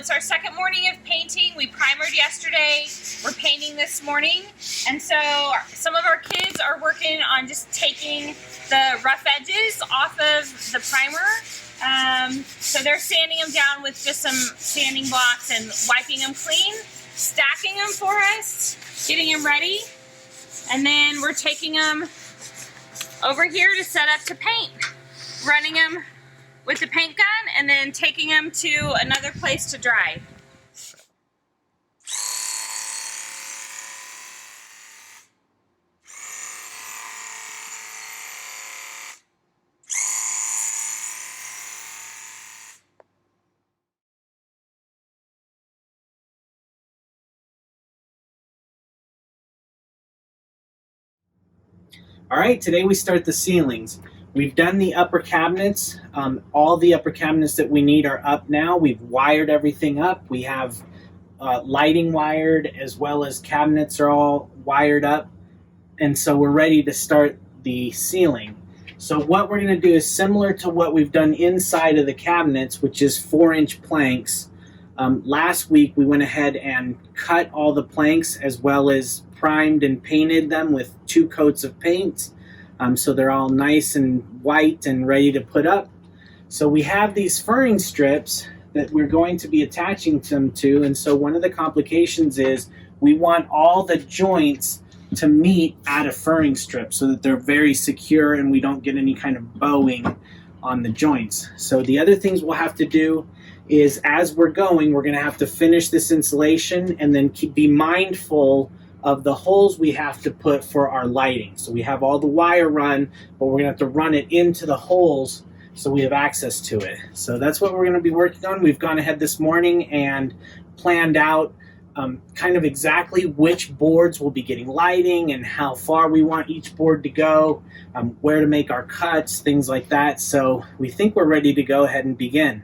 it's our second morning of painting. We primered yesterday. We're painting this morning. And so some of our kids are working on just taking the rough edges off of the primer. So they're sanding them down with just some sanding blocks and wiping them clean, stacking them for us, getting them ready. And then we're taking them over here to set up to paint, running them with the paint gun and then taking them to another place to dry. All right, today we start the ceilings. We've done the upper cabinets. All the upper cabinets that we need are up now. We've wired everything up. We have lighting wired, as well as cabinets are all wired up. And so we're ready to start the ceiling. So what we're going to do is similar to what we've done inside of the cabinets, which is 4-inch planks. Last week we went ahead and cut all the planks, as well as primed and painted them with 2 coats of paint. So they're all nice and white and ready to put up. So we have these furring strips that we're going to be attaching them to, and so one of the complications is we want all the joints to meet at a furring strip so that they're very secure and we don't get any kind of bowing on the joints. So the other things we'll have to do is, as we're going, we're going to have to finish this insulation and then be mindful of the holes we have to put for our lighting. So we have all the wire run, but we're going to have to run it into the holes so we have access to it. So that's what we're going to be working on. We've gone ahead this morning and planned out kind of exactly which boards will be getting lighting and how far we want each board to go, where to make our cuts, things like that. So we think we're ready to go ahead and begin.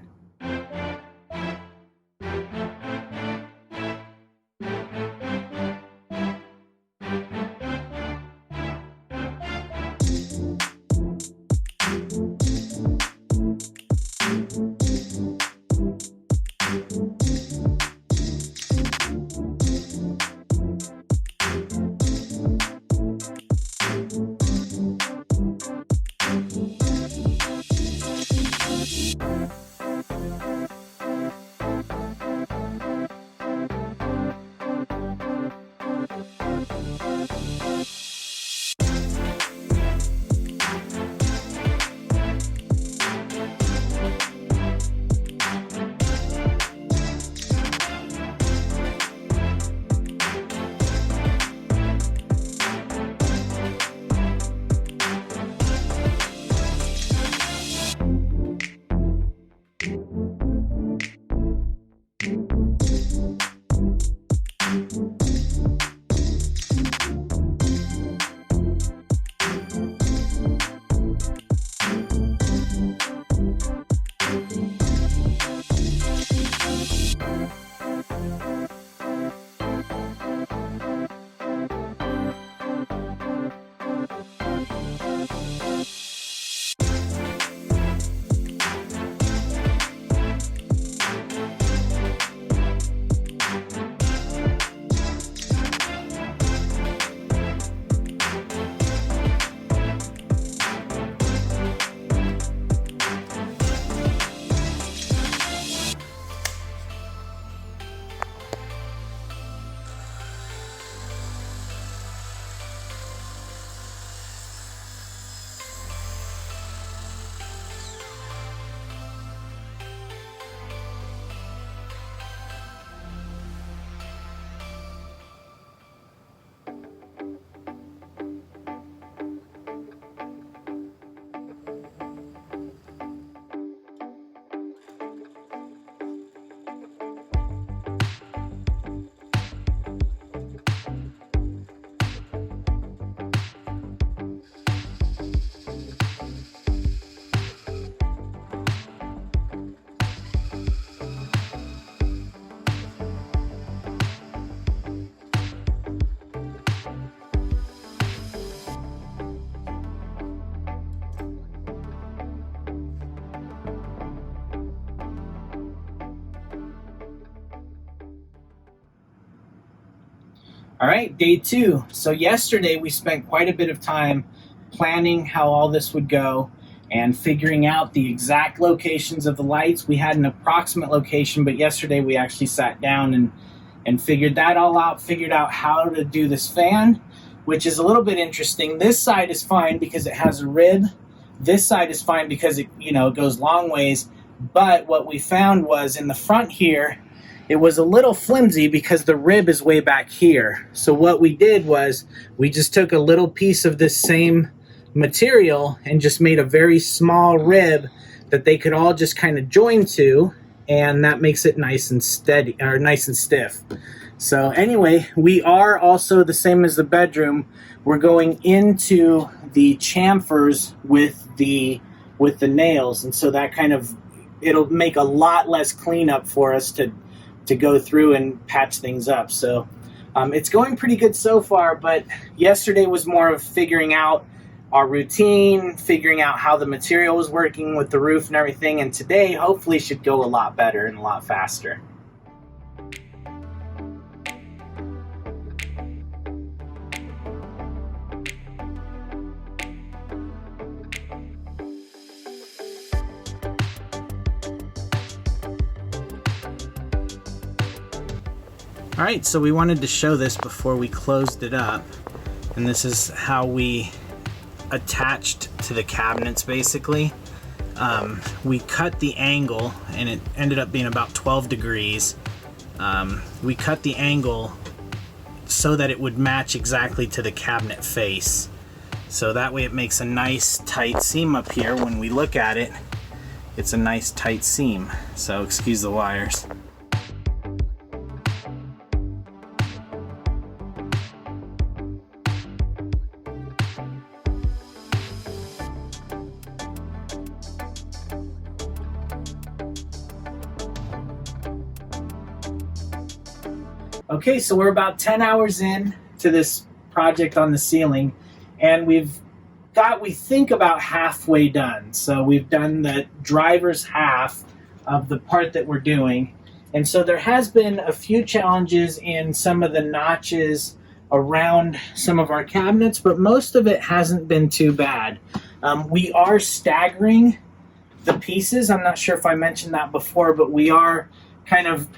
All right, day 2. So yesterday we spent quite a bit of time planning how all this would go and figuring out the exact locations of the lights. We had an approximate location, but yesterday we actually sat down and figured that all out, figured out how to do this fan, which is a little bit interesting. This side is fine because it has a rib. This side is fine because it goes long ways. But what we found was in the front here, it was a little flimsy because the rib is way back here. So what we did was we just took a little piece of this same material and just made a very small rib that they could all just kind of join to, and that makes it nice and steady, or nice and stiff. So anyway, we are also the same as the bedroom. We're going into the chamfers with the nails, and so that kind of, it'll make a lot less cleanup for us to go through and patch things up. So it's going pretty good so far, but yesterday was more of figuring out our routine, figuring out how the material was working with the roof and everything, and today hopefully should go a lot better and a lot faster. All right, so we wanted to show this before we closed it up, and this is how we attached to the cabinets basically. We cut the angle, and it ended up being about 12 degrees. We cut the angle so that it would match exactly to the cabinet face. So that way it makes a nice tight seam up here. When we look at it, it's a nice tight seam. So excuse the wires. Okay, so we're about 10 hours in to this project on the ceiling, and we think about halfway done. So we've done the driver's half of the part that we're doing. And so there has been a few challenges in some of the notches around some of our cabinets, but most of it hasn't been too bad. We are staggering the pieces. I'm not sure if I mentioned that before, but we are kind of,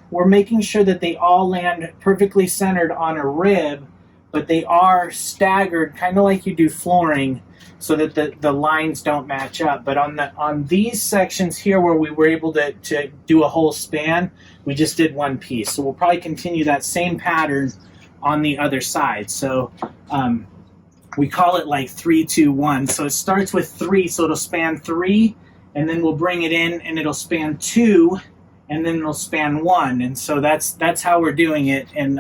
we're making sure that they all land perfectly centered on a rib, but they are staggered, kind of like you do flooring, so that the lines don't match up. But on these sections here where we were able to do a whole span, we just did one piece. So we'll probably continue that same pattern on the other side. So we call it like 3, 2, 1. So it starts with 3, so it'll span 3, and then we'll bring it in and it'll span 2, and then it'll span 1. And so that's how we're doing it, and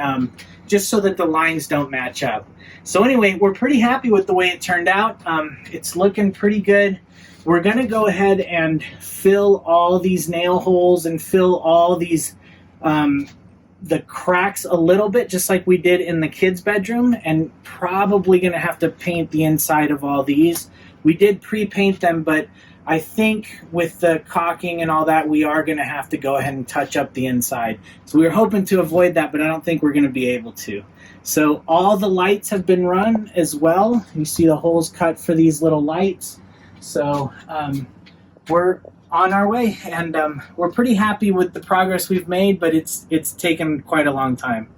just so that the lines don't match up. So anyway, we're pretty happy with the way it turned out. It's looking pretty good. We're going to go ahead and fill all these nail holes and fill all these the cracks a little bit, just like we did in the kids' bedroom, and probably going to have to paint the inside of all these. We did pre-paint them, but I think with the caulking and all that, we are going to have to go ahead and touch up the inside. So we were hoping to avoid that, but I don't think we're going to be able to. So all the lights have been run as well. You see the holes cut for these little lights. So we're on our way, and we're pretty happy with the progress we've made, but it's taken quite a long time.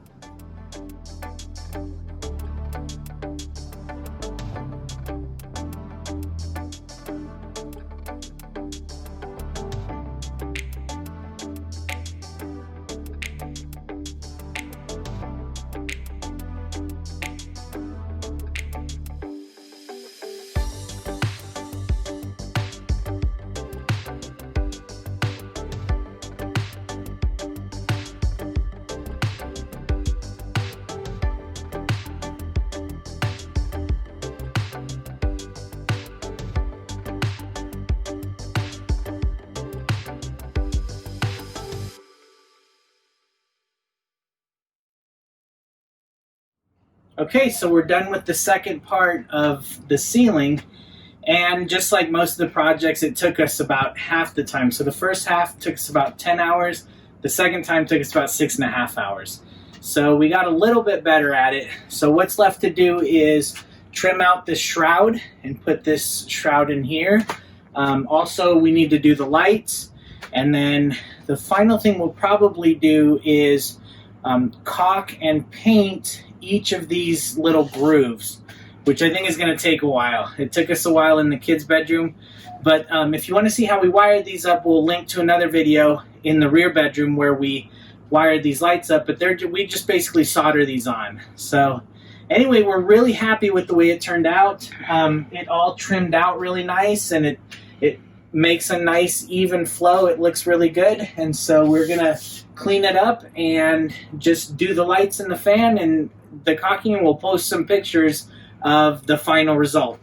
Okay, so we're done with the second part of the ceiling, and just like most of the projects, it took us about half the time. So the first half took us about 10 hours, the second time took us about 6.5 hours. So we got a little bit better at it. So what's left to do is trim out this shroud and put this shroud in here. Also, we need to do the lights. And then the final thing we'll probably do is caulk and paint each of these little grooves, which I think is going to take a while. It took us a while in the kids' bedroom. But if you want to see how we wired these up, we'll link to another video in the rear bedroom where we wired these lights up. But we just basically solder these on. So anyway, we're really happy with the way it turned out. It all trimmed out really nice, and it makes a nice even flow. It looks really good. And so we're going to clean it up and just do the lights and the fan and the caulking, and we'll post some pictures of the final result.